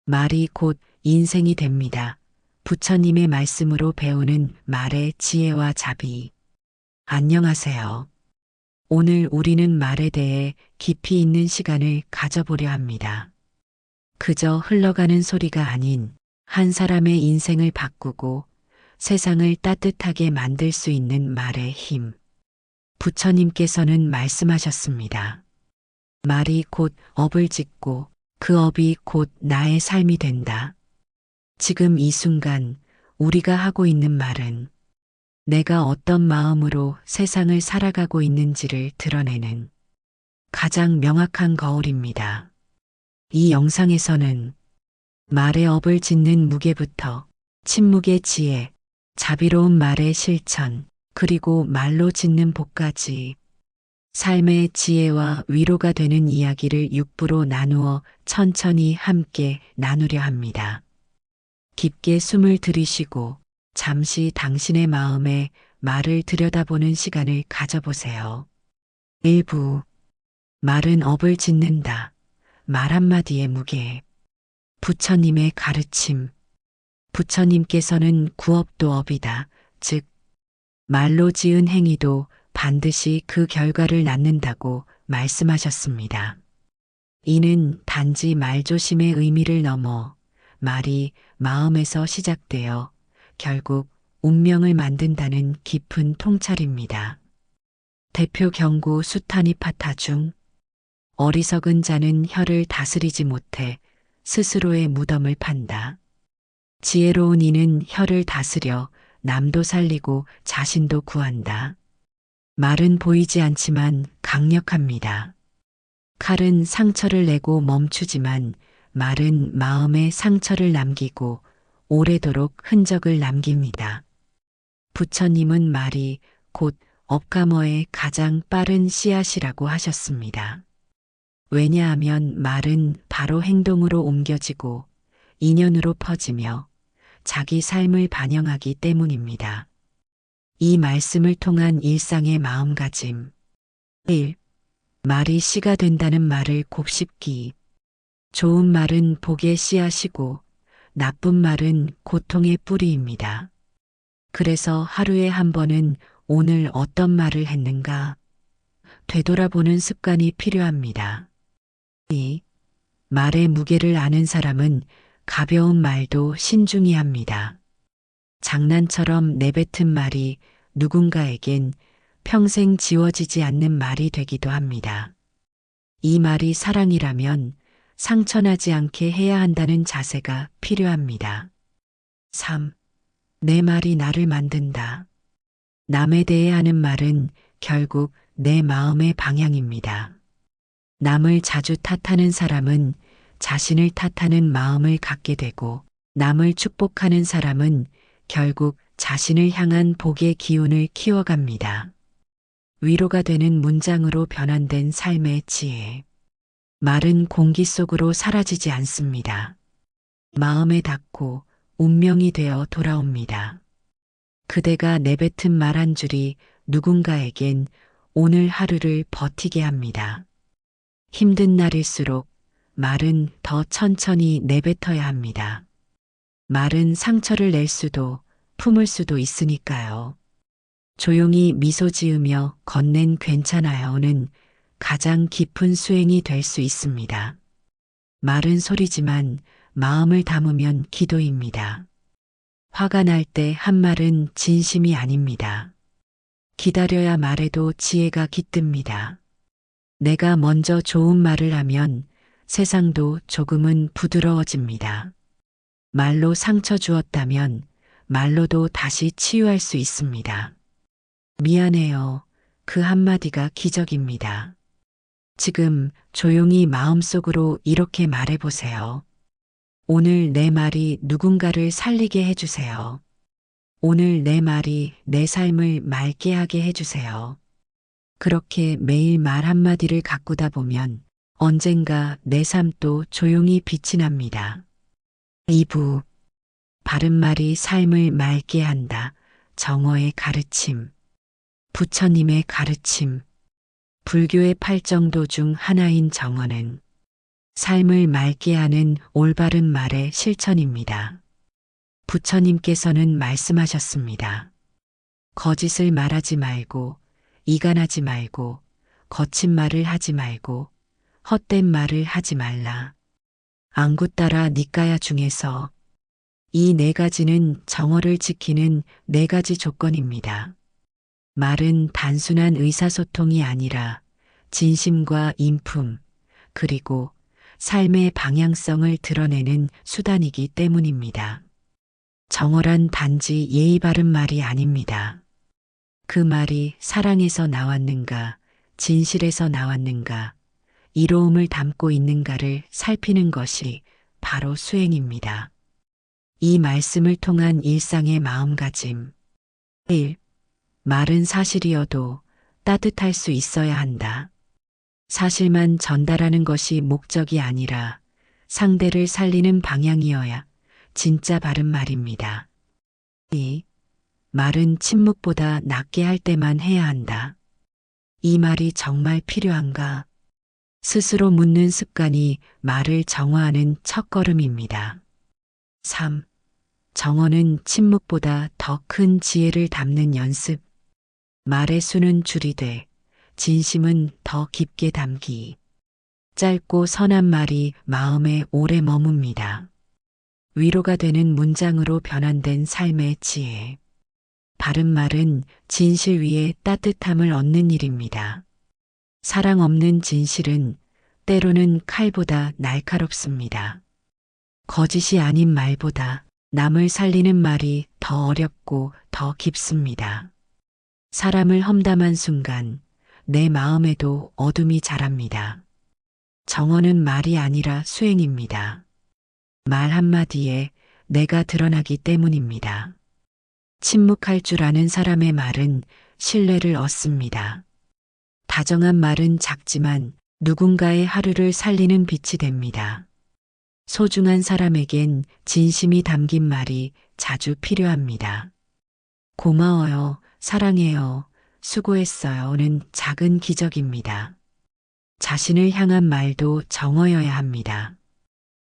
말이 곧 인생이 됩니다. 부처님의 말씀으로 배우는 말의 지혜와 자비. 안녕하세요. 오늘 우리는 말에 대해 깊이 있는 시간을 가져보려 합니다. 그저 흘러가는 소리가 아닌 한 사람의 인생을 바꾸고 세상을 따뜻하게 만들 수 있는 말의 힘. 부처님께서는 말씀하셨습니다. 말이 곧 업을 짓고 그 업이 곧 나의 삶이 된다. 지금 이 순간 우리가 하고 있는 말은 내가 어떤 마음으로 세상을 살아가고 있는지를 드러내는 가장 명확한 거울입니다. 이 영상에서는 말의 업을 짓는 무게부터 침묵의 지혜, 자비로운 말의 실천, 그리고 말로 짓는 복까지 삶의 지혜와 위로가 되는 이야기를 6부로 나누어 천천히 함께 나누려 합니다. 깊게 숨을 들이쉬고 잠시 당신의 마음에 말을 들여다보는 시간을 가져보세요. 1부. 말은 업을 짓는다. 말 한마디의 무게. 부처님의 가르침. 부처님께서는 구업도 업이다. 즉, 말로 지은 행위도 반드시 그 결과를 낳는다고 말씀하셨습니다. 이는 단지 말조심의 의미를 넘어 말이 마음에서 시작되어 결국 운명을 만든다는 깊은 통찰입니다. 대표 경구 수타니파타 중 어리석은 자는 혀를 다스리지 못해 스스로의 무덤을 판다. 지혜로운 이는 혀를 다스려 남도 살리고 자신도 구한다. 말은 보이지 않지만 강력합니다. 칼은 상처를 내고 멈추지만 말은 마음에 상처를 남기고 오래도록 흔적을 남깁니다. 부처님은 말이 곧 업가머의 가장 빠른 씨앗이라고 하셨습니다. 왜냐하면 말은 바로 행동으로 옮겨지고 인연으로 퍼지며 자기 삶을 반영하기 때문입니다. 이 말씀을 통한 일상의 마음가짐. 1. 말이 씨가 된다는 말을 곱씹기. 좋은 말은 복의 씨앗이고 나쁜 말은 고통의 뿌리입니다. 그래서 하루에 한 번은 오늘 어떤 말을 했는가 되돌아보는 습관이 필요합니다. 2. 말의 무게를 아는 사람은 가벼운 말도 신중히 합니다. 장난처럼 내뱉은 말이 누군가에겐 평생 지워지지 않는 말이 되기도 합니다. 이 말이 사랑이라면 상처나지 않게 해야 한다는 자세가 필요합니다. 3. 내 말이 나를 만든다. 남에 대해 하는 말은 결국 내 마음의 방향입니다. 남을 자주 탓하는 사람은 자신을 탓하는 마음을 갖게 되고 남을 축복하는 사람은 결국 자신을 향한 복의 기운을 키워갑니다. 위로가 되는 문장으로 변환된 삶의 지혜. 말은 공기 속으로 사라지지 않습니다. 마음에 닿고 운명이 되어 돌아옵니다. 그대가 내뱉은 말 한 줄이 누군가에겐 오늘 하루를 버티게 합니다. 힘든 날일수록 말은 더 천천히 내뱉어야 합니다. 말은 상처를 낼 수도 품을 수도 있으니까요. 조용히 미소 지으며 건넨 괜찮아요는 가장 깊은 수행이 될 수 있습니다. 말은 소리지만 마음을 담으면 기도입니다. 화가 날 때 한 말은 진심이 아닙니다. 기다려야 말해도 지혜가 깃듭니다. 내가 먼저 좋은 말을 하면 세상도 조금은 부드러워집니다. 말로 상처 주었다면 말로도 다시 치유할 수 있습니다. 미안해요. 그 한마디가 기적입니다. 지금 조용히 마음속으로 이렇게 말해보세요. 오늘 내 말이 누군가를 살리게 해주세요. 오늘 내 말이 내 삶을 맑게 하게 해주세요. 그렇게 매일 말 한마디를 가꾸다 보면 언젠가 내 삶도 조용히 빛이 납니다. 2부. 바른 말이 삶을 맑게 한다. 정어의 가르침. 부처님의 가르침. 불교의 8정도 중 하나인 정어는 삶을 맑게 하는 올바른 말의 실천입니다. 부처님께서는 말씀하셨습니다. 거짓을 말하지 말고, 이간하지 말고, 거친 말을 하지 말고, 헛된 말을 하지 말라. 앙구따라 니까야 중에서 이 네 가지는 정어를 지키는 네 가지 조건입니다. 말은 단순한 의사소통이 아니라 진심과 인품, 그리고 삶의 방향성을 드러내는 수단이기 때문입니다. 정어란 단지 예의 바른 말이 아닙니다. 그 말이 사랑에서 나왔는가, 진실에서 나왔는가, 이로움을 담고 있는가를 살피는 것이 바로 수행입니다. 이 말씀을 통한 일상의 마음가짐. 1. 말은 사실이어도 따뜻할 수 있어야 한다. 사실만 전달하는 것이 목적이 아니라 상대를 살리는 방향이어야 진짜 바른 말입니다. 2. 말은 침묵보다 낫게 할 때만 해야 한다. 이 말이 정말 필요한가? 스스로 묻는 습관이 말을 정화하는 첫걸음입니다. 3. 정어는 침묵보다 더 큰 지혜를 담는 연습. 말의 수는 줄이되 진심은 더 깊게 담기. 짧고 선한 말이 마음에 오래 머뭅니다. 위로가 되는 문장으로 변환된 삶의 지혜. 바른 말은 진실 위에 따뜻함을 얻는 일입니다. 사랑 없는 진실은 때로는 칼보다 날카롭습니다. 거짓이 아닌 말보다 남을 살리는 말이 더 어렵고 더 깊습니다. 사람을 험담한 순간 내 마음에도 어둠이 자랍니다. 정어는 말이 아니라 수행입니다. 말 한마디에 내가 드러나기 때문입니다. 침묵할 줄 아는 사람의 말은 신뢰를 얻습니다. 다정한 말은 작지만 누군가의 하루를 살리는 빛이 됩니다. 소중한 사람에겐 진심이 담긴 말이 자주 필요합니다. 고마워요, 사랑해요, 수고했어요는 작은 기적입니다. 자신을 향한 말도 정어여야 합니다.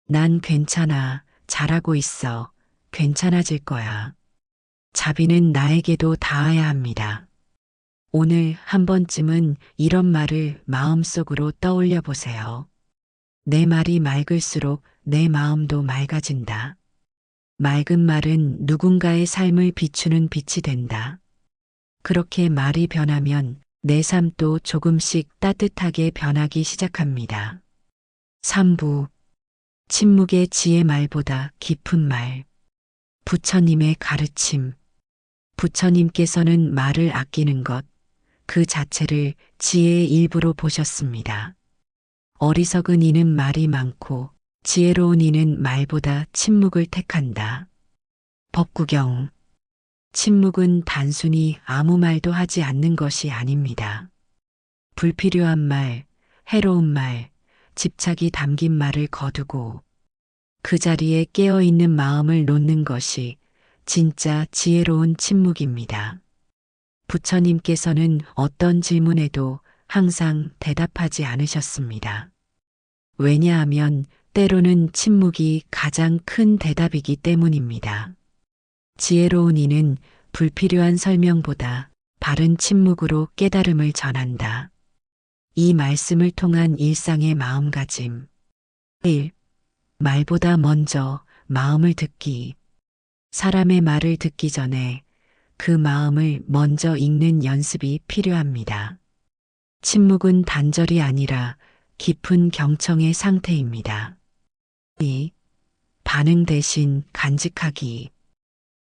난 괜찮아, 잘하고 있어, 괜찮아질 거야. 자비는 나에게도 닿아야 합니다. 오늘 한 번쯤은 이런 말을 마음속으로 떠올려 보세요. 내 말이 맑을수록 내 마음도 맑아진다. 맑은 말은 누군가의 삶을 비추는 빛이 된다. 그렇게 말이 변하면 내 삶도 조금씩 따뜻하게 변하기 시작합니다. 3부. 침묵의 지혜 말보다 깊은 말. 부처님의 가르침. 부처님께서는 말을 아끼는 것, 그 자체를 지혜의 일부로 보셨습니다. 어리석은 이는 말이 많고 지혜로운 이는 말보다 침묵을 택한다. 법구경. 침묵은 단순히 아무 말도 하지 않는 것이 아닙니다. 불필요한 말, 해로운 말, 집착이 담긴 말을 거두고 그 자리에 깨어있는 마음을 놓는 것이 진짜 지혜로운 침묵입니다. 부처님께서는 어떤 질문에도 항상 대답하지 않으셨습니다. 왜냐하면 때로는 침묵이 가장 큰 대답이기 때문입니다. 지혜로운 이는 불필요한 설명보다 바른 침묵으로 깨달음을 전한다. 이 말씀을 통한 일상의 마음가짐. 1. 말보다 먼저 마음을 듣기. 사람의 말을 듣기 전에 그 마음을 먼저 읽는 연습이 필요합니다. 침묵은 단절이 아니라 깊은 경청의 상태입니다. 2. 반응 대신 간직하기.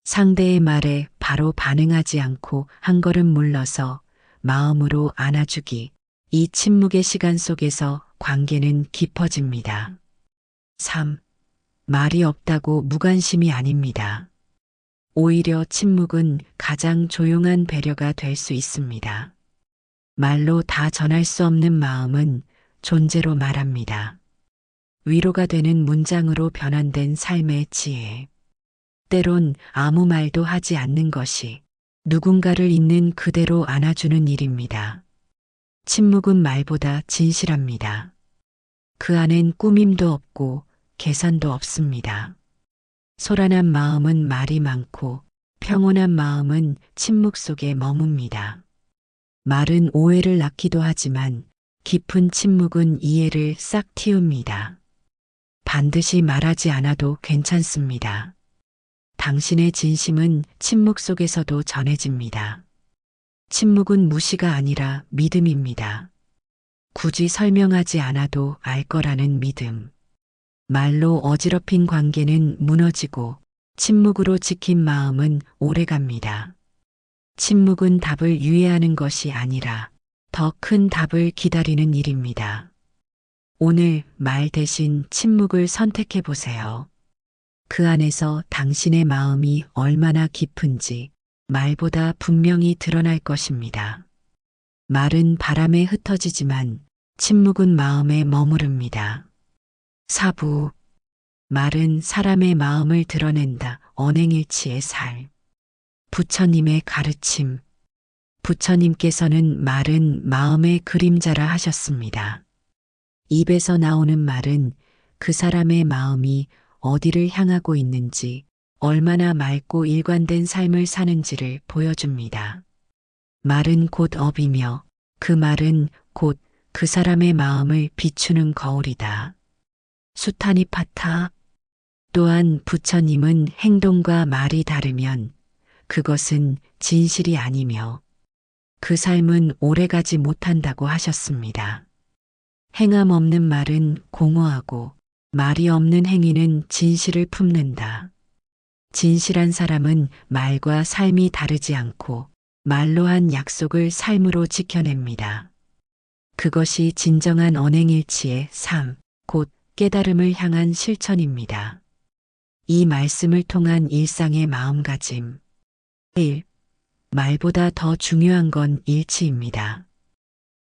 상대의 말에 바로 반응하지 않고 한 걸음 물러서 마음으로 안아주기. 이 침묵의 시간 속에서 관계는 깊어집니다. 3. 말이 없다고 무관심이 아닙니다. 오히려 침묵은 가장 조용한 배려가 될 수 있습니다. 말로 다 전할 수 없는 마음은 존재로 말합니다. 위로가 되는 문장으로 변환된 삶의 지혜. 때론 아무 말도 하지 않는 것이 누군가를 있는 그대로 안아주는 일입니다. 침묵은 말보다 진실합니다. 그 안엔 꾸밈도 없고 계산도 없습니다. 소란한 마음은 말이 많고 평온한 마음은 침묵 속에 머뭅니다. 말은 오해를 낳기도 하지만 깊은 침묵은 이해를 싹 틔웁니다. 반드시 말하지 않아도 괜찮습니다. 당신의 진심은 침묵 속에서도 전해집니다. 침묵은 무시가 아니라 믿음입니다. 굳이 설명하지 않아도 알 거라는 믿음. 말로 어지럽힌 관계는 무너지고 침묵으로 지킨 마음은 오래갑니다. 침묵은 답을 유예하는 것이 아니라 더 큰 답을 기다리는 일입니다. 오늘 말 대신 침묵을 선택해 보세요. 그 안에서 당신의 마음이 얼마나 깊은지 말보다 분명히 드러날 것입니다. 말은 바람에 흩어지지만 침묵은 마음에 머무릅니다. 사부. 말은 사람의 마음을 드러낸다. 언행일치의 살. 부처님의 가르침. 부처님께서는 말은 마음의 그림자라 하셨습니다. 입에서 나오는 말은 그 사람의 마음이 어디를 향하고 있는지, 얼마나 맑고 일관된 삶을 사는지를 보여줍니다. 말은 곧 업이며 그 말은 곧 그 사람의 마음을 비추는 거울이다. 수타니파타. 또한 부처님은 행동과 말이 다르면 그것은 진실이 아니며 그 삶은 오래가지 못한다고 하셨습니다. 행함 없는 말은 공허하고 말이 없는 행위는 진실을 품는다. 진실한 사람은 말과 삶이 다르지 않고 말로 한 약속을 삶으로 지켜냅니다. 그것이 진정한 언행일치의 삶, 곧 깨달음을 향한 실천입니다. 이 말씀을 통한 일상의 마음가짐. 1. 말보다 더 중요한 건 일치입니다.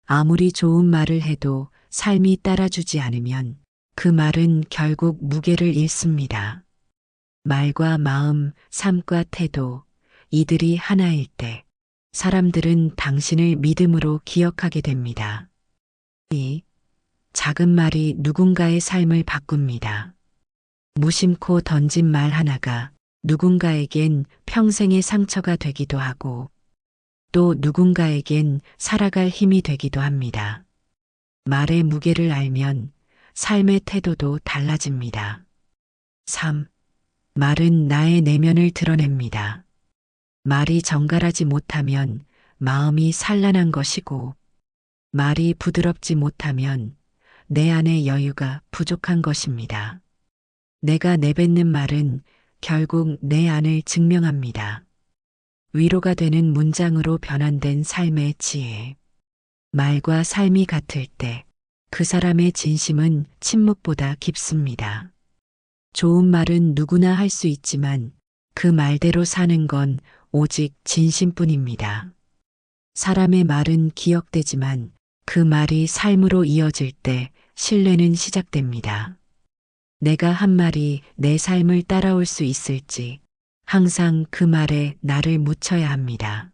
아무리 좋은 말을 해도 삶이 따라주지 않으면 그 말은 결국 무게를 잃습니다. 말과 마음, 삶과 태도, 이들이 하나일 때 사람들은 당신을 믿음으로 기억하게 됩니다. 2. 작은 말이 누군가의 삶을 바꿉니다. 무심코 던진 말 하나가 누군가에겐 평생의 상처가 되기도 하고 또 누군가에겐 살아갈 힘이 되기도 합니다. 말의 무게를 알면 삶의 태도도 달라집니다. 3. 말은 나의 내면을 드러냅니다. 말이 정갈하지 못하면 마음이 산란한 것이고 말이 부드럽지 못하면 내 안의 여유가 부족한 것입니다. 내가 내뱉는 말은 결국 내 안을 증명합니다. 위로가 되는 문장으로 변환된 삶의 지혜. 말과 삶이 같을 때 그 사람의 진심은 침묵보다 깊습니다. 좋은 말은 누구나 할 수 있지만 그 말대로 사는 건 오직 진심뿐입니다. 사람의 말은 기억되지만 그 말이 삶으로 이어질 때 신뢰는 시작됩니다. 내가 한 말이 내 삶을 따라올 수 있을지 항상 그 말에 나를 묻혀야 합니다.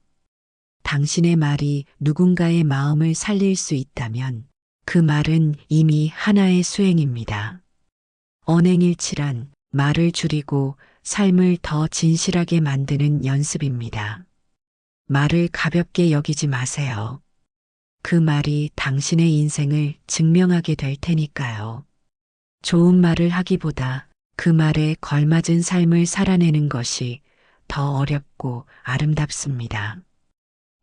당신의 말이 누군가의 마음을 살릴 수 있다면 그 말은 이미 하나의 수행입니다. 언행일치란 말을 줄이고 삶을 더 진실하게 만드는 연습입니다. 말을 가볍게 여기지 마세요. 그 말이 당신의 인생을 증명하게 될 테니까요. 좋은 말을 하기보다 그 말에 걸맞은 삶을 살아내는 것이 더 어렵고 아름답습니다.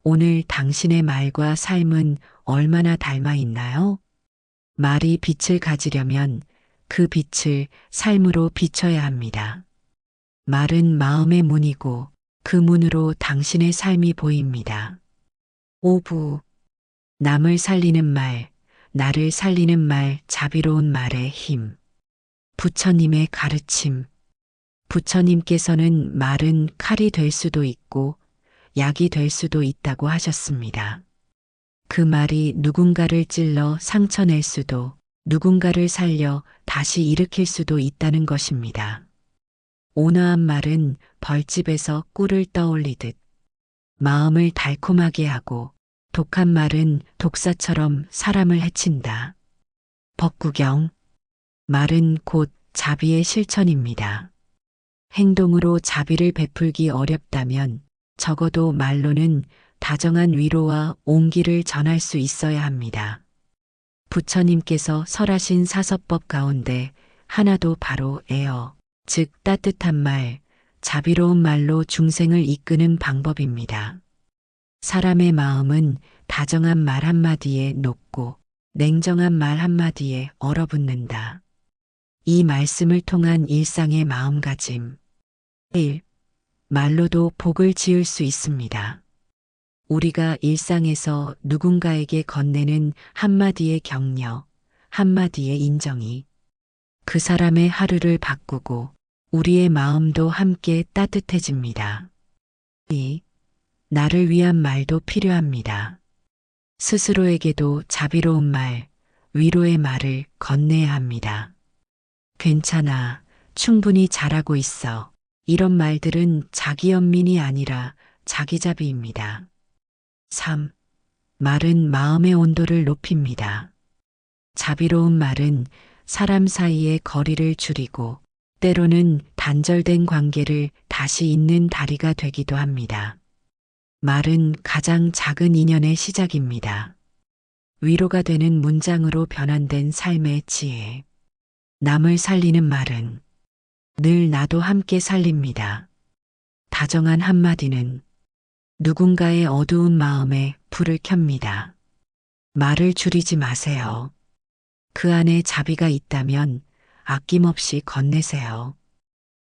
오늘 당신의 말과 삶은 얼마나 닮아 있나요? 말이 빛을 가지려면 그 빛을 삶으로 비춰야 합니다. 말은 마음의 문이고 그 문으로 당신의 삶이 보입니다. 5부. 남을 살리는 말, 나를 살리는 말, 자비로운 말의 힘. 부처님의 가르침. 부처님께서는 말은 칼이 될 수도 있고 약이 될 수도 있다고 하셨습니다. 그 말이 누군가를 찔러 상처낼 수도 누군가를 살려 다시 일으킬 수도 있다는 것입니다. 온화한 말은 벌집에서 꿀을 떠올리듯 마음을 달콤하게 하고 독한 말은 독사처럼 사람을 해친다. 법구경. 말은 곧 자비의 실천입니다. 행동으로 자비를 베풀기 어렵다면 적어도 말로는 다정한 위로와 온기를 전할 수 있어야 합니다. 부처님께서 설하신 사서법 가운데 하나도 바로 에어, 즉 따뜻한 말, 자비로운 말로 중생을 이끄는 방법입니다. 사람의 마음은 다정한 말 한마디에 녹고 냉정한 말 한마디에 얼어붙는다. 이 말씀을 통한 일상의 마음가짐. 1. 말로도 복을 지을 수 있습니다. 우리가 일상에서 누군가에게 건네는 한마디의 격려, 한마디의 인정이 그 사람의 하루를 바꾸고 우리의 마음도 함께 따뜻해집니다. 2. 나를 위한 말도 필요합니다. 스스로에게도 자비로운 말, 위로의 말을 건네야 합니다. 괜찮아, 충분히 잘하고 있어. 이런 말들은 자기 연민이 아니라 자기자비입니다. 3. 말은 마음의 온도를 높입니다. 자비로운 말은 사람 사이의 거리를 줄이고 때로는 단절된 관계를 다시 잇는 다리가 되기도 합니다. 말은 가장 작은 인연의 시작입니다. 위로가 되는 문장으로 변환된 삶의 지혜. 남을 살리는 말은 늘 나도 함께 살립니다. 다정한 한마디는 누군가의 어두운 마음에 불을 켭니다. 말을 줄이지 마세요. 그 안에 자비가 있다면 아낌없이 건네세요.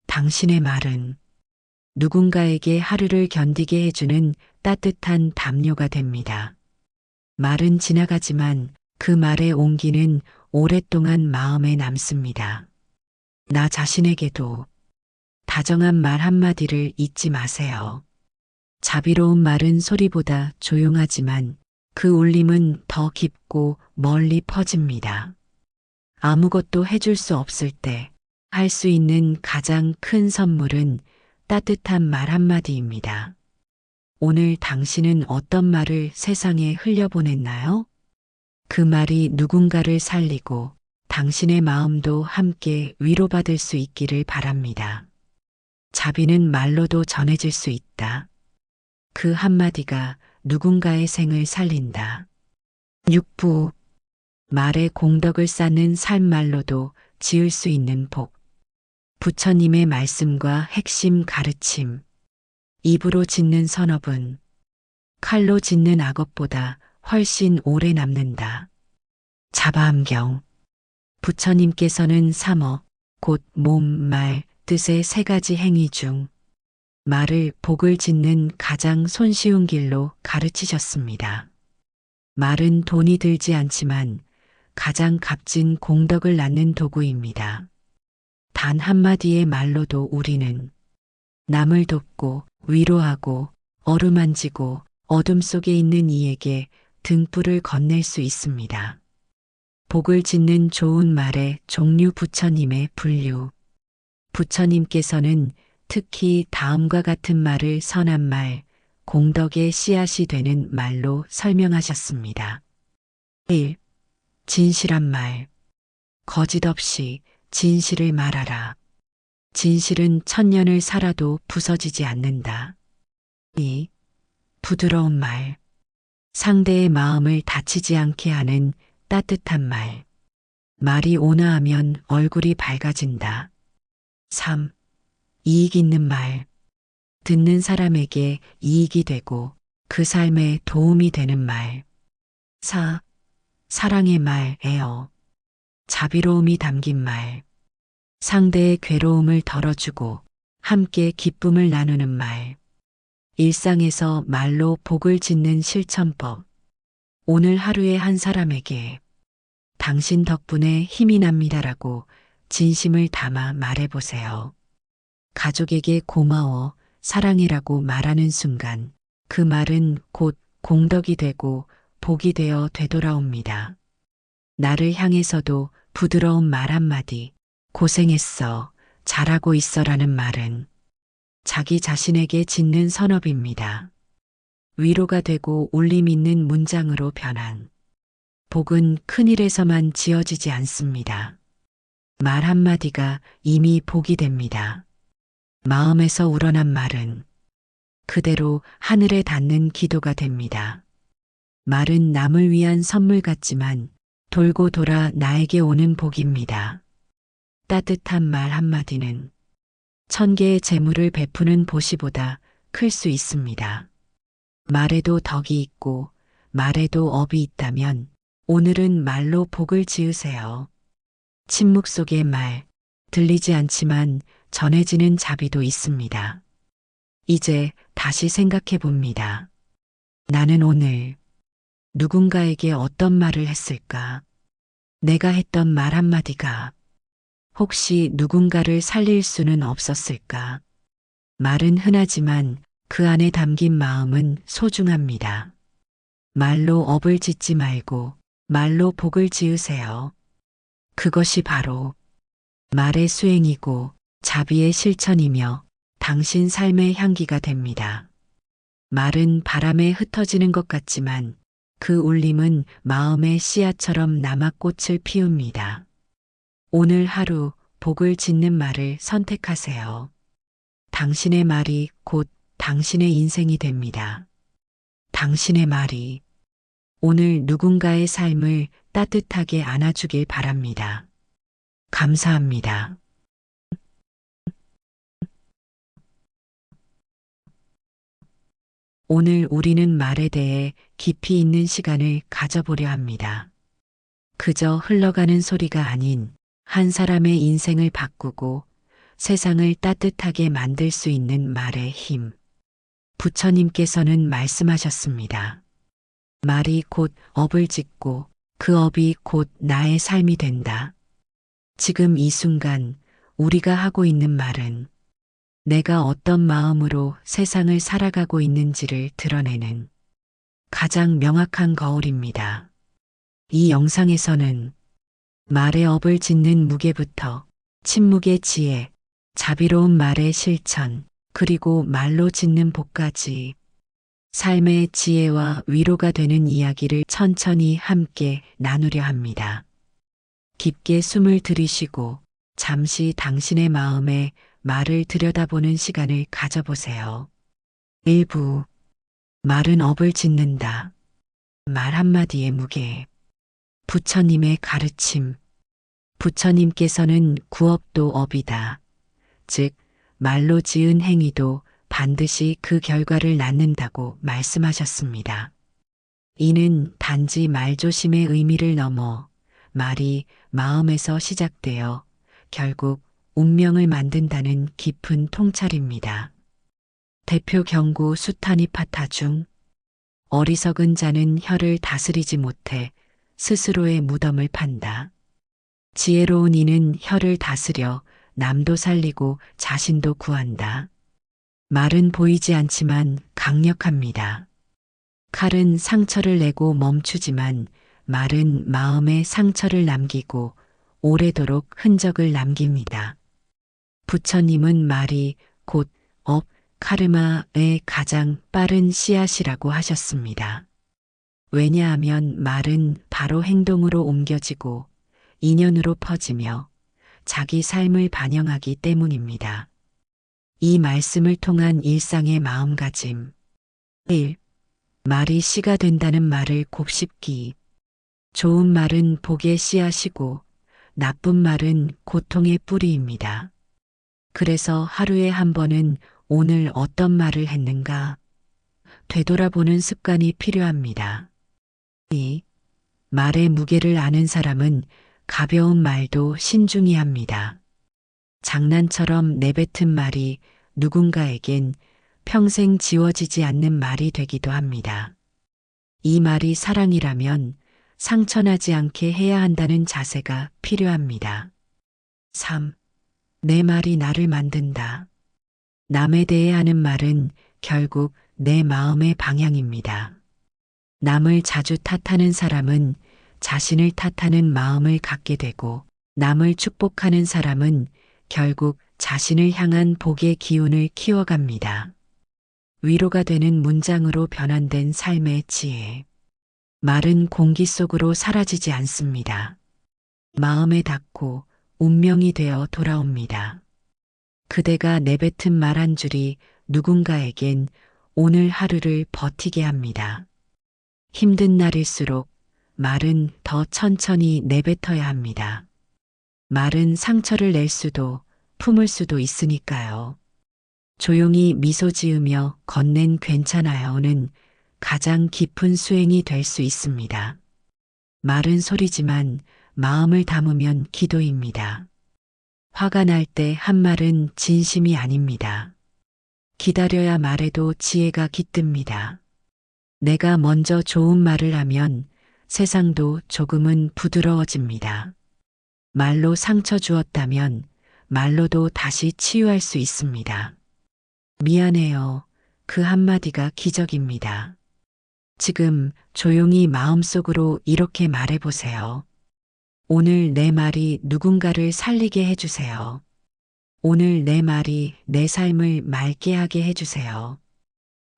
당신의 말은 누군가에게 하루를 견디게 해주는 따뜻한 담요가 됩니다. 말은 지나가지만 그 말의 온기는 오랫동안 마음에 남습니다. 나 자신에게도 다정한 말 한마디를 잊지 마세요. 자비로운 말은 소리보다 조용하지만 그 울림은 더 깊고 멀리 퍼집니다. 아무것도 해줄 수 없을 때 할 수 있는 가장 큰 선물은 따뜻한 말 한마디입니다. 오늘 당신은 어떤 말을 세상에 흘려보냈나요? 그 말이 누군가를 살리고 당신의 마음도 함께 위로받을 수 있기를 바랍니다. 자비는 말로도 전해질 수 있다. 그 한마디가 누군가의 생을 살린다. 6부. 말에 공덕을 쌓는 삶말로도 지을 수 있는 복. 부처님의 말씀과 핵심 가르침. 입으로 짓는 선업은 칼로 짓는 악업보다 훨씬 오래 남는다. 자바암경. 부처님께서는 삼업, 곧 몸, 말, 뜻의 세 가지 행위 중 말을 복을 짓는 가장 손쉬운 길로 가르치셨습니다. 말은 돈이 들지 않지만 가장 값진 공덕을 낳는 도구입니다. 단 한마디의 말로도 우리는 남을 돕고 위로하고 어루만지고 어둠 속에 있는 이에게 등불을 건넬 수 있습니다. 복을 짓는 좋은 말의 종류. 부처님의 분류. 부처님께서는 특히 다음과 같은 말을 선한 말, 공덕의 씨앗이 되는 말로 설명하셨습니다. 1. 진실한 말. 거짓 없이 진실을 말하라. 진실은 천년을 살아도 부서지지 않는다. 2. 부드러운 말. 상대의 마음을 다치지 않게 하는 따뜻한 말. 말이 온화하면 얼굴이 밝아진다. 3. 이익 있는 말. 듣는 사람에게 이익이 되고 그 삶에 도움이 되는 말. 4. 사랑의 말. 애어. 자비로움이 담긴 말. 상대의 괴로움을 덜어주고 함께 기쁨을 나누는 말. 일상에서 말로 복을 짓는 실천법. 오늘 하루에 한 사람에게 당신 덕분에 힘이 납니다라고 진심을 담아 말해보세요. 가족에게 고마워, 사랑이라고 말하는 순간 그 말은 곧 공덕이 되고 복이 되어 되돌아옵니다. 나를 향해서도 부드러운 말 한마디, 고생했어, 잘하고 있어라는 말은 자기 자신에게 짓는 선업입니다. 위로가 되고 울림 있는 문장으로 변한 복은 큰일에서만 지어지지 않습니다. 말 한마디가 이미 복이 됩니다. 마음에서 우러난 말은 그대로 하늘에 닿는 기도가 됩니다. 말은 남을 위한 선물 같지만 돌고 돌아 나에게 오는 복입니다. 따뜻한 말 한마디는 1000개의 재물을 베푸는 보시보다 클 수 있습니다. 말에도 덕이 있고 말에도 업이 있다면 오늘은 말로 복을 지으세요. 침묵 속의 말, 들리지 않지만 전해지는 자비도 있습니다. 이제 다시 생각해 봅니다. 나는 오늘 누군가에게 어떤 말을 했을까? 내가 했던 말 한마디가 혹시 누군가를 살릴 수는 없었을까? 말은 흔하지만 그 안에 담긴 마음은 소중합니다. 말로 업을 짓지 말고 말로 복을 지으세요. 그것이 바로 말의 수행이고 자비의 실천이며 당신 삶의 향기가 됩니다. 말은 바람에 흩어지는 것 같지만 그 울림은 마음의 씨앗처럼 남아 꽃을 피웁니다. 오늘 하루 복을 짓는 말을 선택하세요. 당신의 말이 곧 당신의 인생이 됩니다. 당신의 말이 오늘 누군가의 삶을 따뜻하게 안아주길 바랍니다. 감사합니다. 오늘 우리는 말에 대해 깊이 있는 시간을 가져보려 합니다. 그저 흘러가는 소리가 아닌 한 사람의 인생을 바꾸고 세상을 따뜻하게 만들 수 있는 말의 힘. 부처님께서는 말씀하셨습니다. 말이 곧 업을 짓고 그 업이 곧 나의 삶이 된다. 지금 이 순간 우리가 하고 있는 말은 내가 어떤 마음으로 세상을 살아가고 있는지를 드러내는 가장 명확한 거울입니다. 이 영상에서는 말의 업을 짓는 무게부터 침묵의 지혜, 자비로운 말의 실천, 그리고 말로 짓는 복까지 삶의 지혜와 위로가 되는 이야기를 천천히 함께 나누려 합니다. 깊게 숨을 들이쉬고 잠시 당신의 마음에 말을 들여다보는 시간을 가져보세요. 1부. 말은 업을 짓는다. 말 한마디의 무게. 부처님의 가르침. 부처님께서는 구업도 업이다. 즉, 말로 지은 행위도 반드시 그 결과를 낳는다고 말씀하셨습니다. 이는 단지 말조심의 의미를 넘어 말이 마음에서 시작되어 결국 운명을 만든다는 깊은 통찰입니다. 대표 경고 수타니파타 중 어리석은 자는 혀를 다스리지 못해 스스로의 무덤을 판다. 지혜로운 이는 혀를 다스려 남도 살리고 자신도 구한다. 말은 보이지 않지만 강력합니다. 칼은 상처를 내고 멈추지만 말은 마음에 상처를 남기고 오래도록 흔적을 남깁니다. 부처님은 말이 곧 업, 카르마의 가장 빠른 씨앗이라고 하셨습니다. 왜냐하면 말은 바로 행동으로 옮겨지고 인연으로 퍼지며 자기 삶을 반영하기 때문입니다. 이 말씀을 통한 일상의 마음가짐. 1. 말이 씨가 된다는 말을 곱씹기. 좋은 말은 복의 씨앗이고 나쁜 말은 고통의 뿌리입니다. 그래서 하루에 한 번은 오늘 어떤 말을 했는가 되돌아보는 습관이 필요합니다. 2. 말의 무게를 아는 사람은 가벼운 말도 신중히 합니다. 장난처럼 내뱉은 말이 누군가에겐 평생 지워지지 않는 말이 되기도 합니다. 이 말이 사랑이라면 상처나지 않게 해야 한다는 자세가 필요합니다. 3. 내 말이 나를 만든다. 남에 대해 하는 말은 결국 내 마음의 방향입니다. 남을 자주 탓하는 사람은 자신을 탓하는 마음을 갖게 되고 남을 축복하는 사람은 결국 자신을 향한 복의 기운을 키워갑니다. 위로가 되는 문장으로 변환된 삶의 지혜. 말은 공기 속으로 사라지지 않습니다. 마음에 닿고 운명이 되어 돌아옵니다. 그대가 내뱉은 말 한 줄이 누군가에겐 오늘 하루를 버티게 합니다. 힘든 날일수록 말은 더 천천히 내뱉어야 합니다. 말은 상처를 낼 수도 품을 수도 있으니까요. 조용히 미소 지으며 건넨 괜찮아요는 가장 깊은 수행이 될 수 있습니다. 말은 소리지만 마음을 담으면 기도입니다. 화가 날 때 한 말은 진심이 아닙니다. 기다려야 말해도 지혜가 깃듭니다. 내가 먼저 좋은 말을 하면 세상도 조금은 부드러워집니다. 말로 상처 주었다면 말로도 다시 치유할 수 있습니다. 미안해요. 그 한마디가 기적입니다. 지금 조용히 마음속으로 이렇게 말해보세요. 오늘 내 말이 누군가를 살리게 해주세요. 오늘 내 말이 내 삶을 맑게 하게 해주세요.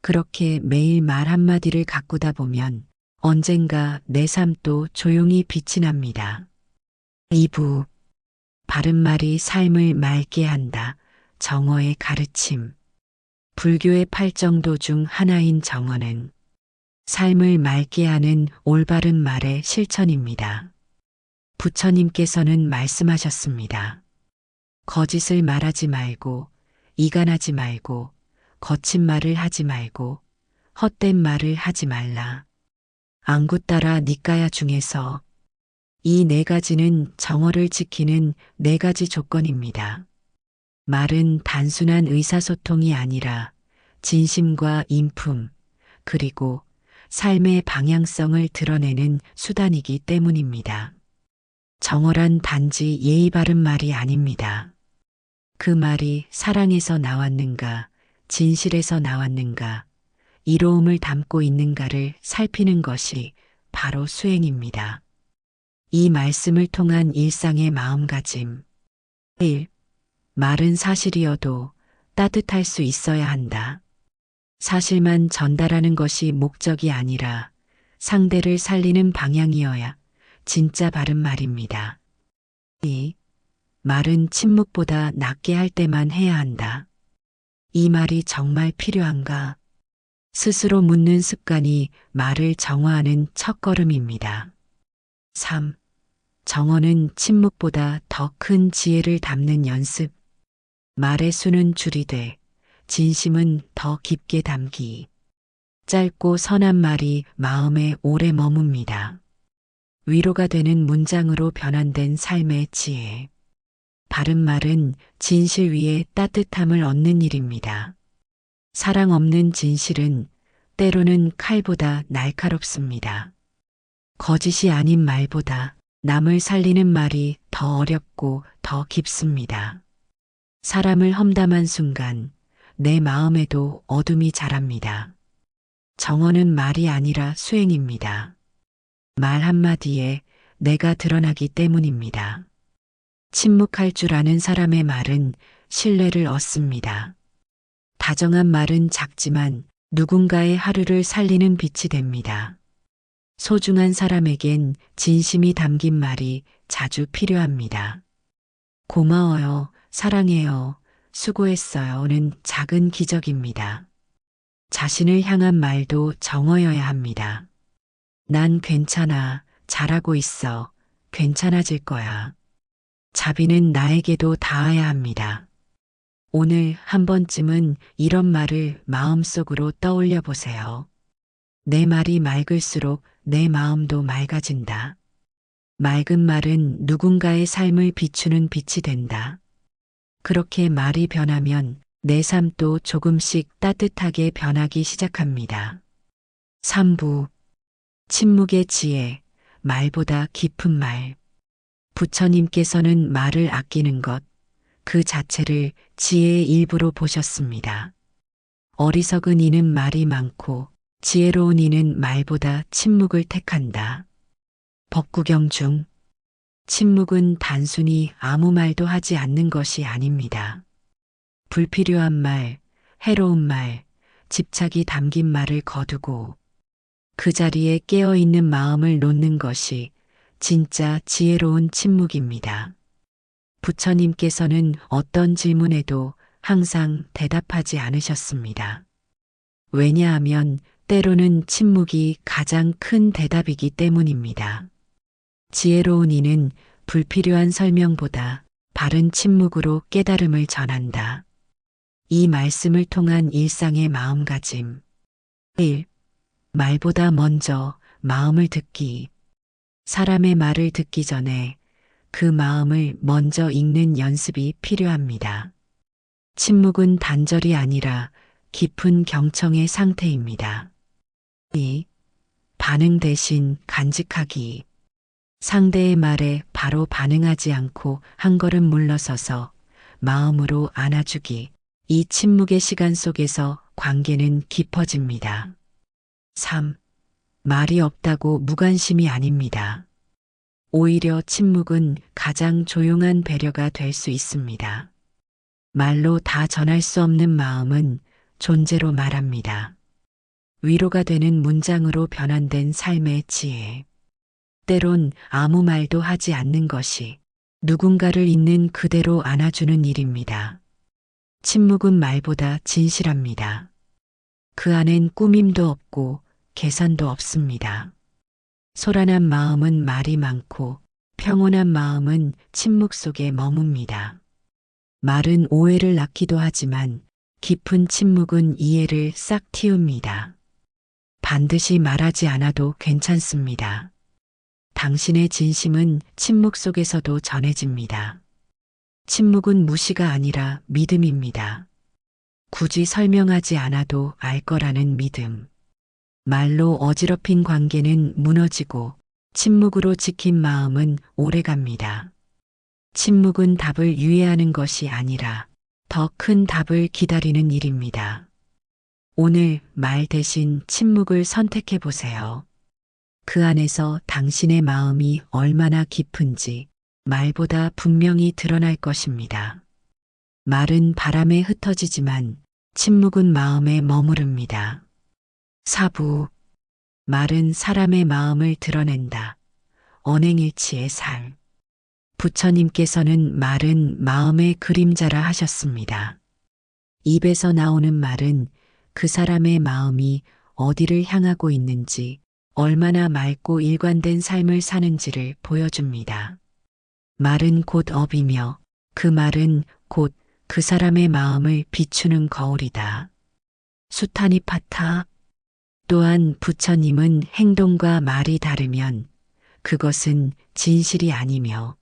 그렇게 매일 말 한마디를 가꾸다 보면 언젠가 내 삶도 조용히 빛이 납니다. 2부 바른 말이 삶을 맑게 한다. 정어의 가르침. 불교의 8정도 중 하나인 정어는 삶을 맑게 하는 올바른 말의 실천입니다. 부처님께서는 말씀하셨습니다. 거짓을 말하지 말고, 이간하지 말고, 거친 말을 하지 말고, 헛된 말을 하지 말라. 안구따라 니까야 중에서 이 네 가지는 정어를 지키는 네 가지 조건입니다. 말은 단순한 의사소통이 아니라 진심과 인품, 그리고 삶의 방향성을 드러내는 수단이기 때문입니다. 정어란 단지 예의 바른 말이 아닙니다. 그 말이 사랑에서 나왔는가, 진실에서 나왔는가, 이로움을 담고 있는가를 살피는 것이 바로 수행입니다. 이 말씀을 통한 일상의 마음가짐. 1. 말은 사실이어도 따뜻할 수 있어야 한다. 사실만 전달하는 것이 목적이 아니라 상대를 살리는 방향이어야 진짜 바른 말입니다. 2. 말은 침묵보다 낫게 할 때만 해야 한다. 이 말이 정말 필요한가? 스스로 묻는 습관이 말을 정화하는 첫걸음입니다. 3. 정어는 침묵보다 더 큰 지혜를 담는 연습. 말의 수는 줄이되 진심은 더 깊게 담기. 짧고 선한 말이 마음에 오래 머뭅니다. 위로가 되는 문장으로 변환된 삶의 지혜. 바른 말은 진실 위에 따뜻함을 얻는 일입니다. 사랑 없는 진실은 때로는 칼보다 날카롭습니다. 거짓이 아닌 말보다 남을 살리는 말이 더 어렵고 더 깊습니다. 사람을 험담한 순간 내 마음에도 어둠이 자랍니다. 정어는 말이 아니라 수행입니다. 말 한마디에 내가 드러나기 때문입니다. 침묵할 줄 아는 사람의 말은 신뢰를 얻습니다. 다정한 말은 작지만 누군가의 하루를 살리는 빛이 됩니다. 소중한 사람에겐 진심이 담긴 말이 자주 필요합니다. 고마워요, 사랑해요, 수고했어요는 작은 기적입니다. 자신을 향한 말도 정어여야 합니다. 난 괜찮아, 잘하고 있어, 괜찮아질 거야. 자비는 나에게도 닿아야 합니다. 오늘 한 번쯤은 이런 말을 마음속으로 떠올려 보세요. 내 말이 맑을수록 내 마음도 맑아진다. 맑은 말은 누군가의 삶을 비추는 빛이 된다. 그렇게 말이 변하면 내 삶도 조금씩 따뜻하게 변하기 시작합니다. 3부 침묵의 지혜, 말보다 깊은 말. 부처님께서는 말을 아끼는 것, 그 자체를 지혜의 일부로 보셨습니다. 어리석은 이는 말이 많고 지혜로운 이는 말보다 침묵을 택한다. 법구경 중 침묵은 단순히 아무 말도 하지 않는 것이 아닙니다. 불필요한 말, 해로운 말, 집착이 담긴 말을 거두고 그 자리에 깨어있는 마음을 놓는 것이 진짜 지혜로운 침묵입니다. 부처님께서는 어떤 질문에도 항상 대답하지 않으셨습니다. 왜냐하면 때로는 침묵이 가장 큰 대답이기 때문입니다. 지혜로운 이는 불필요한 설명보다 바른 침묵으로 깨달음을 전한다. 이 말씀을 통한 일상의 마음가짐. 1. 말보다 먼저 마음을 듣기. 사람의 말을 듣기 전에 그 마음을 먼저 읽는 연습이 필요합니다. 침묵은 단절이 아니라 깊은 경청의 상태입니다. 2. 반응 대신 간직하기. 상대의 말에 바로 반응하지 않고 한 걸음 물러서서 마음으로 안아주기. 이 침묵의 시간 속에서 관계는 깊어집니다. 3. 말이 없다고 무관심이 아닙니다. 오히려 침묵은 가장 조용한 배려가 될 수 있습니다. 말로 다 전할 수 없는 마음은 존재로 말합니다. 위로가 되는 문장으로 변환된 삶의 지혜. 때론 아무 말도 하지 않는 것이 누군가를 있는 그대로 안아주는 일입니다. 침묵은 말보다 진실합니다. 그 안엔 꾸밈도 없고 계산도 없습니다. 소란한 마음은 말이 많고 평온한 마음은 침묵 속에 머뭅니다. 말은 오해를 낳기도 하지만 깊은 침묵은 이해를 싹 틔웁니다. 반드시 말하지 않아도 괜찮습니다. 당신의 진심은 침묵 속에서도 전해집니다. 침묵은 무시가 아니라 믿음입니다. 굳이 설명하지 않아도 알 거라는 믿음. 말로 어지럽힌 관계는 무너지고 침묵으로 지킨 마음은 오래갑니다. 침묵은 답을 유예하는 것이 아니라 더 큰 답을 기다리는 일입니다. 오늘 말 대신 침묵을 선택해 보세요. 그 안에서 당신의 마음이 얼마나 깊은지 말보다 분명히 드러날 것입니다. 말은 바람에 흩어지지만 침묵은 마음에 머무릅니다. 4부. 말은 사람의 마음을 드러낸다. 언행일치의 살. 부처님께서는 말은 마음의 그림자라 하셨습니다. 입에서 나오는 말은 그 사람의 마음이 어디를 향하고 있는지, 얼마나 맑고 일관된 삶을 사는지를 보여줍니다. 말은 곧 업이며 그 말은 곧 그 사람의 마음을 비추는 거울이다. 수타니파타. 또한 부처님은 행동과 말이 다르면 그것은 진실이 아니며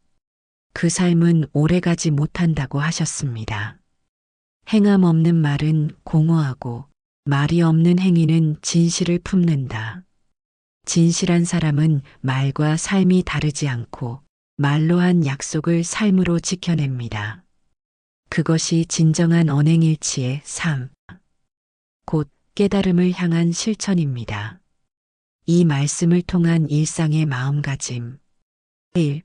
그 삶은 오래가지 못한다고 하셨습니다. 행함 없는 말은 공허하고 말이 없는 행위는 진실을 품는다. 진실한 사람은 말과 삶이 다르지 않고 말로 한 약속을 삶으로 지켜냅니다. 그것이 진정한 언행일치의 삶, 곧 깨달음을 향한 실천입니다. 이 말씀을 통한 일상의 마음가짐. 1.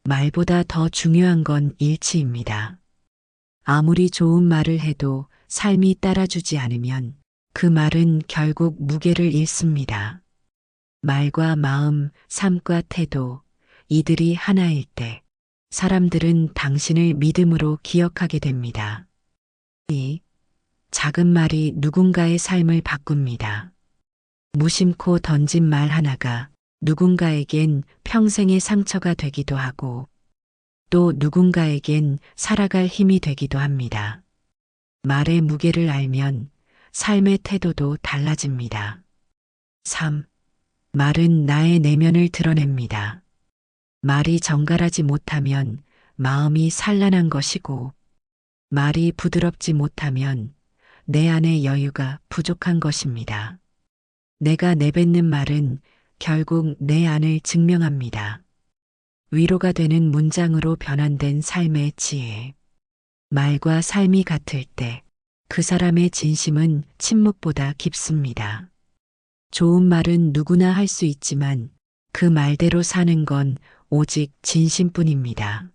말보다 더 중요한 건 일치입니다. 아무리 좋은 말을 해도 삶이 따라주지 않으면 그 말은 결국 무게를 잃습니다. 말과 마음, 삶과 태도, 이들이 하나일 때 사람들은 당신을 믿음으로 기억하게 됩니다. 2. 작은 말이 누군가의 삶을 바꿉니다. 무심코 던진 말 하나가 누군가에겐 평생의 상처가 되기도 하고 또 누군가에겐 살아갈 힘이 되기도 합니다. 말의 무게를 알면 삶의 태도도 달라집니다. 3. 말은 나의 내면을 드러냅니다. 말이 정갈하지 못하면 마음이 산란한 것이고 말이 부드럽지 못하면 내 안의 여유가 부족한 것입니다. 내가 내뱉는 말은 결국 내 안을 증명합니다. 위로가 되는 문장으로 변환된 삶의 지혜. 말과 삶이 같을 때 그 사람의 진심은 침묵보다 깊습니다. 좋은 말은 누구나 할 수 있지만 그 말대로 사는 건 오직 진심뿐입니다.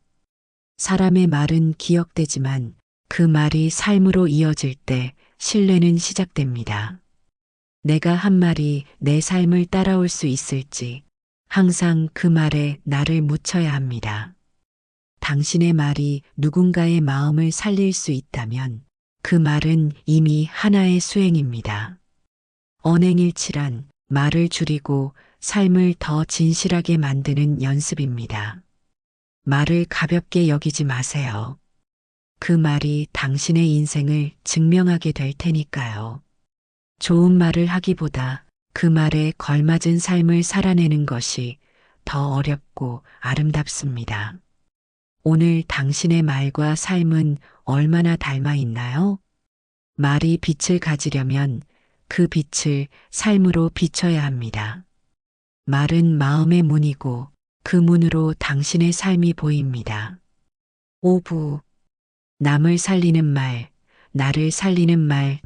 사람의 말은 기억되지만 그 말이 삶으로 이어질 때 신뢰는 시작됩니다. 내가 한 말이 내 삶을 따라올 수 있을지 항상 그 말에 나를 묻혀야 합니다. 당신의 말이 누군가의 마음을 살릴 수 있다면 그 말은 이미 하나의 수행입니다. 언행일치란 말을 줄이고 삶을 더 진실하게 만드는 연습입니다. 말을 가볍게 여기지 마세요. 그 말이 당신의 인생을 증명하게 될 테니까요. 좋은 말을 하기보다 그 말에 걸맞은 삶을 살아내는 것이 더 어렵고 아름답습니다. 오늘 당신의 말과 삶은 얼마나 닮아 있나요? 말이 빛을 가지려면 그 빛을 삶으로 비춰야 합니다. 말은 마음의 문이고 그 문으로 당신의 삶이 보입니다. 5부. 남을 살리는 말, 나를 살리는 말,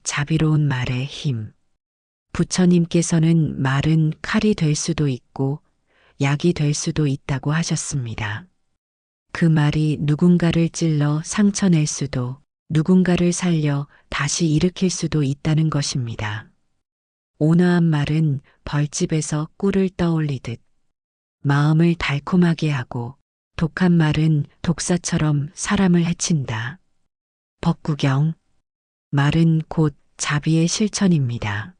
자비로운 말의 힘. 부처님께서는 말은 칼이 될 수도 있고 약이 될 수도 있다고 하셨습니다. 그 말이 누군가를 찔러 상처낼 수도, 누군가를 살려 다시 일으킬 수도 있다는 것입니다. 온화한 말은 벌집에서 꿀을 떠올리듯 마음을 달콤하게 하고, 독한 말은 독사처럼 사람을 해친다. 법구경. 말은 곧 자비의 실천입니다.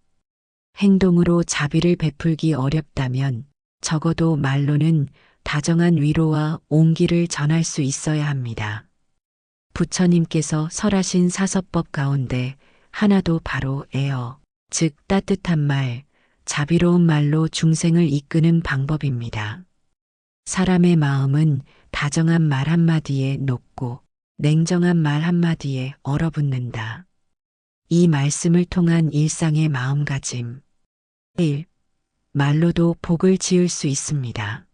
행동으로 자비를 베풀기 어렵다면 적어도 말로는 다정한 위로와 온기를 전할 수 있어야 합니다. 부처님께서 설하신 사서법 가운데 하나도 바로 에어, 즉 따뜻한 말, 자비로운 말로 중생을 이끄는 방법입니다. 사람의 마음은 다정한 말 한마디에 녹고 냉정한 말 한마디에 얼어붙는다. 이 말씀을 통한 일상의 마음가짐. 1. 말로도 복을 지을 수 있습니다.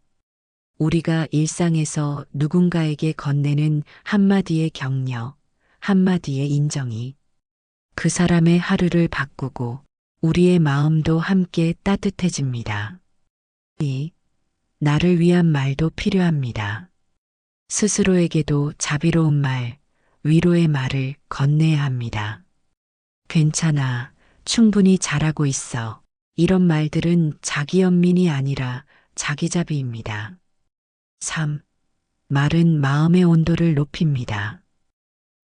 우리가 일상에서 누군가에게 건네는 한마디의 격려, 한마디의 인정이 그 사람의 하루를 바꾸고 우리의 마음도 함께 따뜻해집니다. 2. 나를 위한 말도 필요합니다. 스스로에게도 자비로운 말, 위로의 말을 건네야 합니다. 괜찮아, 충분히 잘하고 있어. 이런 말들은 자기 연민이 아니라 자기자비입니다. 3. 말은 마음의 온도를 높입니다.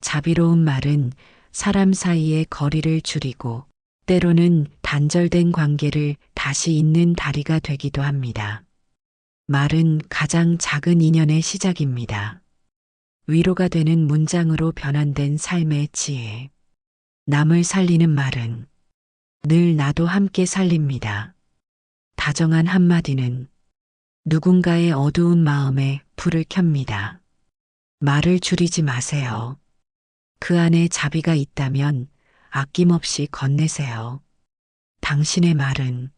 자비로운 말은 사람 사이의 거리를 줄이고 때로는 단절된 관계를 다시 잇는 다리가 되기도 합니다. 말은 가장 작은 인연의 시작입니다. 위로가 되는 문장으로 변환된 삶의 지혜. 남을 살리는 말은 늘 나도 함께 살립니다. 다정한 한마디는 누군가의 어두운 마음에 불을 켭니다. 말을 줄이지 마세요. 그 안에 자비가 있다면 아낌없이 건네세요. 당신의 말은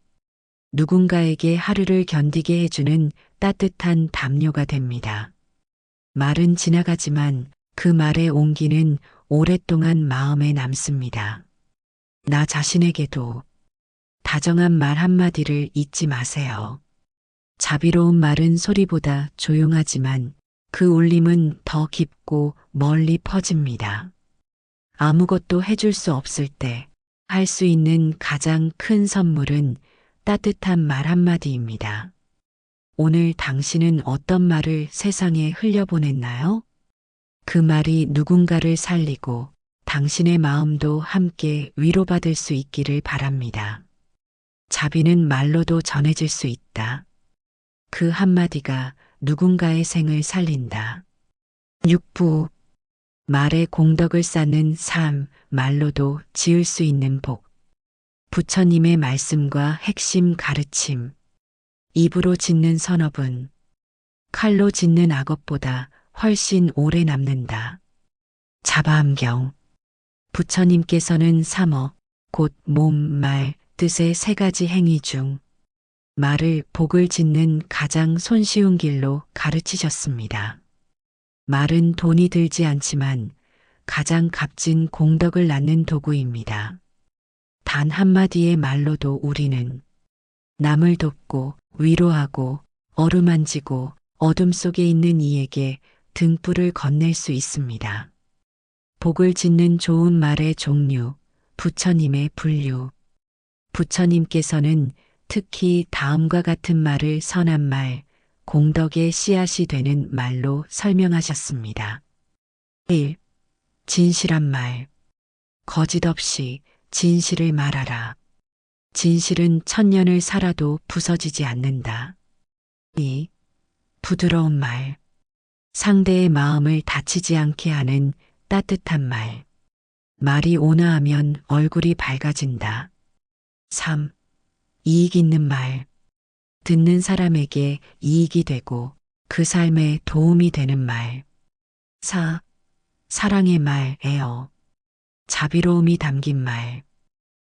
누군가에게 하루를 견디게 해주는 따뜻한 담요가 됩니다. 말은 지나가지만 그 말의 온기는 오랫동안 마음에 남습니다. 나 자신에게도 다정한 말 한마디를 잊지 마세요. 자비로운 말은 소리보다 조용하지만 그 울림은 더 깊고 멀리 퍼집니다. 아무것도 해줄 수 없을 때 할 수 있는 가장 큰 선물은 따뜻한 말 한마디입니다. 오늘 당신은 어떤 말을 세상에 흘려보냈나요? 그 말이 누군가를 살리고 당신의 마음도 함께 위로받을 수 있기를 바랍니다. 자비는 말로도 전해질 수 있다. 그 한마디가 누군가의 생을 살린다. 6부. 말에 공덕을 쌓는 삶, 말로도 지을 수 있는 복. 부처님의 말씀과 핵심 가르침. 입으로 짓는 선업은 칼로 짓는 악업보다 훨씬 오래 남는다. 자바암경. 부처님께서는 삼업, 곧 몸, 말, 뜻의 세 가지 행위 중 말을 복을 짓는 가장 손쉬운 길로 가르치셨습니다. 말은 돈이 들지 않지만 가장 값진 공덕을 낳는 도구입니다. 단 한마디의 말로도 우리는 남을 돕고 위로하고 어루만지고 어둠 속에 있는 이에게 등불을 건넬 수 있습니다. 복을 짓는 좋은 말의 종류, 부처님의 분류. 부처님께서는 특히 다음과 같은 말을 선한 말, 공덕의 씨앗이 되는 말로 설명하셨습니다. 1. 진실한 말. 거짓 없이 진실을 말하라. 진실은 천년을 살아도 부서지지 않는다. 2. 부드러운 말. 상대의 마음을 다치지 않게 하는 따뜻한 말. 말이 온화하면 얼굴이 밝아진다. 3. 이익 있는 말. 듣는 사람에게 이익이 되고 그 삶에 도움이 되는 말. 4. 사랑의 말, 애어. 자비로움이 담긴 말.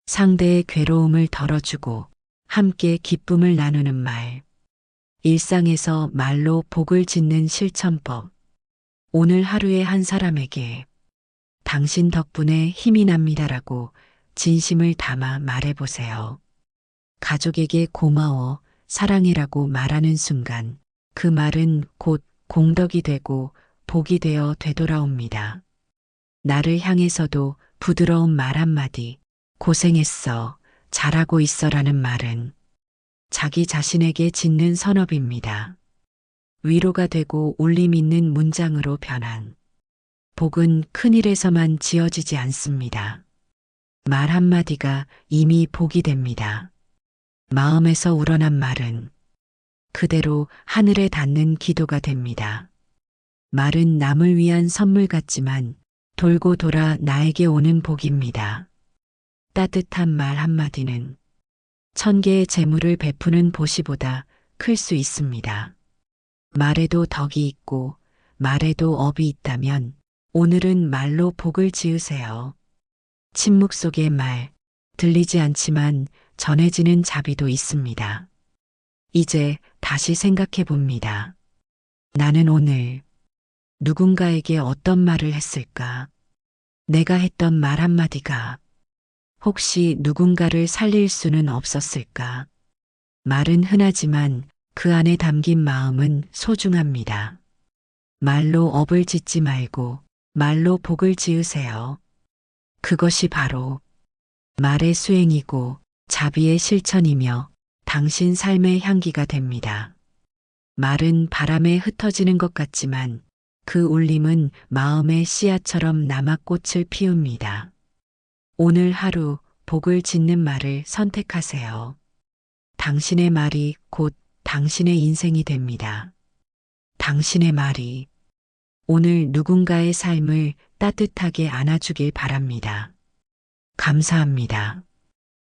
상대의 괴로움을 덜어주고 함께 기쁨을 나누는 말. 일상에서 말로 복을 짓는 실천법. 오늘 하루에 한 사람에게 당신 덕분에 힘이 납니다라고 진심을 담아 말해보세요. 가족에게 고마워, 사랑해라고 말하는 순간 그 말은 곧 공덕이 되고 복이 되어 되돌아옵니다. 나를 향해서도 부드러운 말 한마디, 고생했어, 잘하고 있어라는 말은 자기 자신에게 짓는 선업입니다. 위로가 되고 울림 있는 문장으로 변한 복은 큰일에서만 지어지지 않습니다. 말 한마디가 이미 복이 됩니다. 마음에서 우러난 말은 그대로 하늘에 닿는 기도가 됩니다. 말은 남을 위한 선물 같지만 돌고 돌아 나에게 오는 복입니다. 따뜻한 말 한마디는 1000개의 재물을 베푸는 보시보다 클 수 있습니다. 말에도 덕이 있고 말에도 업이 있다면 오늘은 말로 복을 지으세요. 침묵 속의 말, 들리지 않지만 전해지는 자비도 있습니다. 이제 다시 생각해 봅니다. 나는 오늘 누군가에게 어떤 말을 했을까? 내가 했던 말 한마디가 혹시 누군가를 살릴 수는 없었을까? 말은 흔하지만 그 안에 담긴 마음은 소중합니다. 말로 업을 짓지 말고 말로 복을 지으세요. 그것이 바로 말의 수행이고 자비의 실천이며 당신 삶의 향기가 됩니다. 말은 바람에 흩어지는 것 같지만 그 울림은 마음의 씨앗처럼 남아 꽃을 피웁니다. 오늘 하루 복을 짓는 말을 선택하세요. 당신의 말이 곧 당신의 인생이 됩니다. 당신의 말이 오늘 누군가의 삶을 따뜻하게 안아주길 바랍니다. 감사합니다.